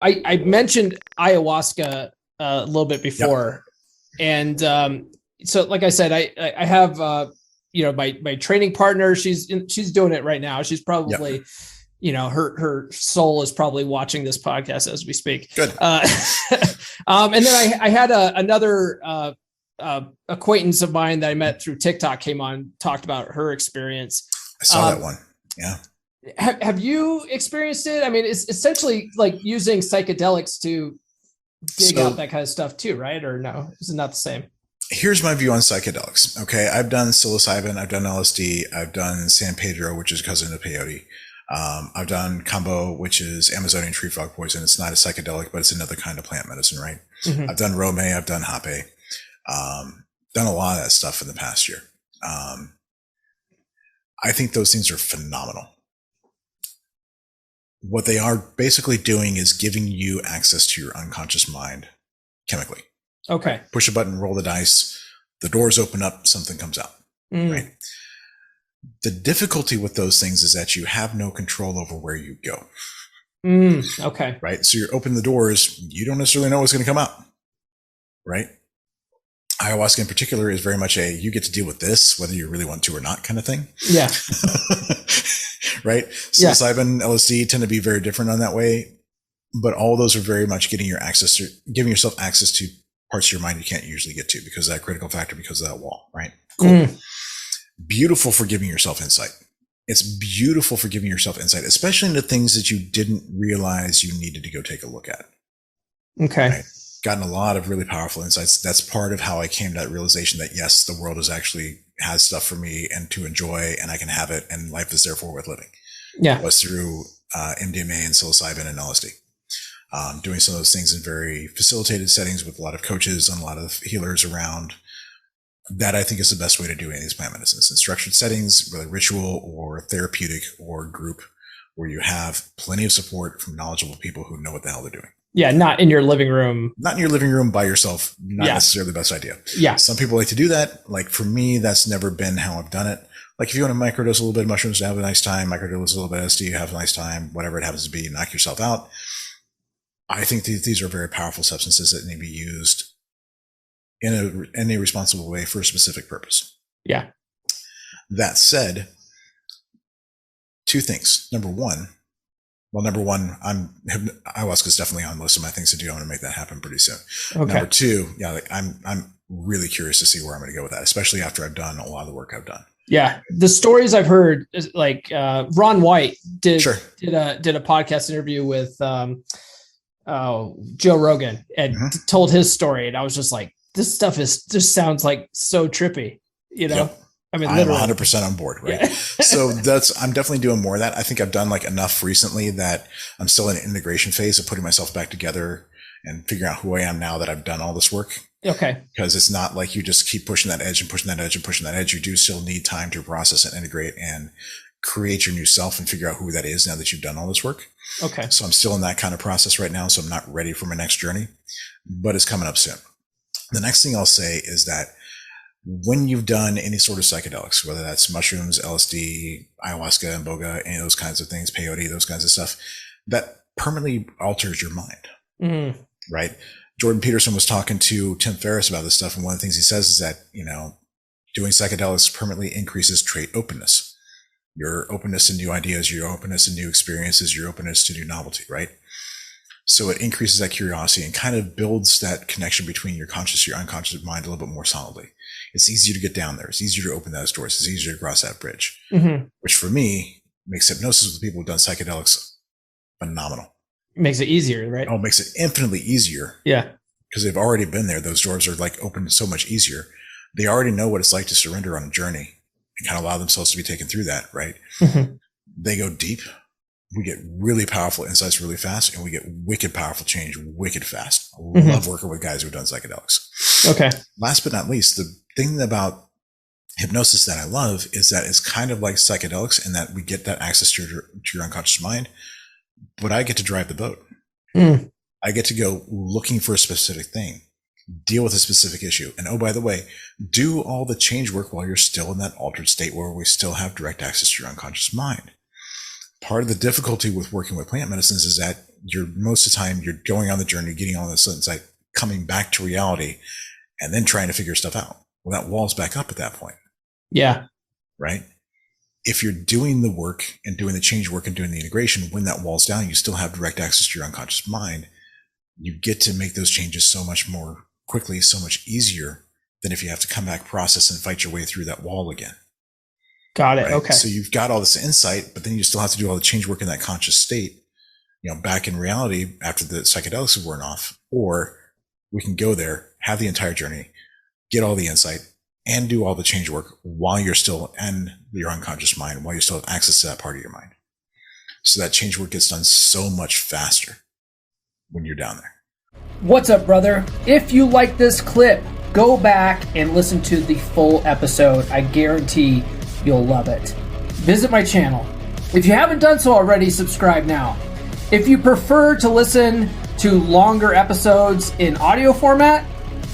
I mentioned ayahuasca a little bit Yep. before, and so like I said, I have my training partner. She's doing it right now. She's Yep. probably her soul is probably watching this podcast as we speak. Good. And then I had another acquaintance of mine that I met through TikTok came on, talked about her experience. I saw that one. Yeah. Have you experienced it? I mean, it's essentially like using psychedelics to dig out So that kind of stuff too, right? Or no, is it not the same? here's my view on psychedelics. Okay. I've done psilocybin. I've done LSD. I've done San Pedro, which is cousin of peyote. I've done combo, which is Amazonian tree frog poison. It's not a psychedelic, but it's another kind of plant medicine, right? Mm-hmm. I've done Rome. I've done Hape. Done a lot of that stuff in the past year. I think those things are phenomenal. What they are basically doing is giving you access to your unconscious mind chemically. Okay. Push a button, roll the dice, the doors open up, something comes out, right? The difficulty with those things is that you have no control over where you go. Okay. Right? So you're opening the doors, you don't necessarily know what's going to come out, right? Ayahuasca in particular is very much a you get to deal with this whether you really want to or not kind of thing. Yeah. Right? Psilocybin, LSD tend to be very different on that way, but all those are very much giving yourself access to parts of your mind you can't usually get to because of that critical factor, because of that wall, right? Cool. Beautiful for giving yourself insight. It's beautiful for giving yourself insight, especially into things that you didn't realize you needed to go take a look at. Okay. Right? Gotten a lot of really powerful insights. That's part of how I came to that realization that yes, the world has stuff for me and to enjoy, and I can have it, and life is therefore worth living. Yeah. It was through MDMA and psilocybin and LSD. Doing some of those things in very facilitated settings with a lot of coaches and a lot of healers around. That I think is the best way to do any of these plant medicines in structured settings, whether ritual or therapeutic or group, where you have plenty of support from knowledgeable people who know what the hell they're doing. Yeah, not in your living room. Not in your living room by yourself. Not necessarily the best idea. Yeah. Some people like to do that. Like for me, that's never been how I've done it. Like if you want to microdose a little bit of mushrooms to have a nice time, microdose a little bit of LSD, have a nice time, whatever it happens to be, knock yourself out. I think these are very powerful substances that need to be used in a responsible way for a specific purpose. Yeah. That said, two things. Number one, ayahuasca is definitely on most of my things to do. I want to make that happen pretty soon. Okay. Number two, I'm really curious to see where I'm going to go with that, especially after I've done a lot of the work I've done. Yeah, the stories I've heard, like Ron White did a podcast interview with Joe Rogan and told his story, and I was just like, this stuff just sounds like so trippy, Yep. I mean, I'm 100% on board, right? Yeah. So I'm definitely doing more of that. I think I've done like enough recently that I'm still in an integration phase of putting myself back together and figuring out who I am now that I've done all this work. Okay. Because it's not like you just keep pushing that edge and pushing that edge and pushing that edge. You do still need time to process and integrate and create your new self and figure out who that is now that you've done all this work. Okay. So I'm still in that kind of process right now. So I'm not ready for my next journey, but it's coming up soon. The next thing I'll say is that when you've done any sort of psychedelics, whether that's mushrooms, LSD, ayahuasca, iboga, any of those kinds of things, peyote, those kinds of stuff, that permanently alters your mind, right? Jordan Peterson was talking to Tim Ferriss about this stuff. And one of the things he says is that, doing psychedelics permanently increases trait openness, your openness to new ideas, your openness to new experiences, your openness to new novelty, right? So it increases that curiosity and kind of builds that connection between your conscious and your unconscious mind a little bit more solidly. It's easier to get down there. It's easier to open those doors. It's easier to cross that bridge, which for me makes hypnosis with people who've done psychedelics phenomenal. Makes it easier, right? Oh, it makes it infinitely easier. Yeah. Because they've already been there. Those doors are like opened so much easier. They already know what it's like to surrender on a journey and kind of allow themselves to be taken through that, right? They go deep. We get really powerful insights really fast, and we get wicked powerful change wicked fast. I love working with guys who've done psychedelics. Okay. Last but not least, the thing about hypnosis that I love is that it's kind of like psychedelics in that we get that access to your unconscious mind, but I get to drive the boat. I get to go looking for a specific thing, deal with a specific issue. And oh, by the way, do all the change work while you're still in that altered state where we still have direct access to your unconscious mind. Part of the difficulty with working with plant medicines is that most of the time you're going on the journey, getting all this insight, coming back to reality, and then trying to figure stuff out. Well, that wall's back up at that point. Yeah. Right. If you're doing the work and doing the change work and doing the integration, when that wall's down, you still have direct access to your unconscious mind. You get to make those changes so much more quickly, so much easier than if you have to come back, process, and fight your way through that wall again. Got it. Right? Okay. So you've got all this insight, but then you still have to do all the change work in that conscious state, back in reality after the psychedelics have worn off. Or we can go there, have the entire journey, get all the insight, and do all the change work while you're still in your unconscious mind, while you still have access to that part of your mind. So that change work gets done so much faster when you're down there. What's up, brother? If you like this clip, go back and listen to the full episode. I guarantee you'll love it. Visit my channel. If you haven't done so already, subscribe now. If you prefer to listen to longer episodes in audio format,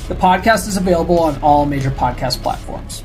the podcast is available on all major podcast platforms.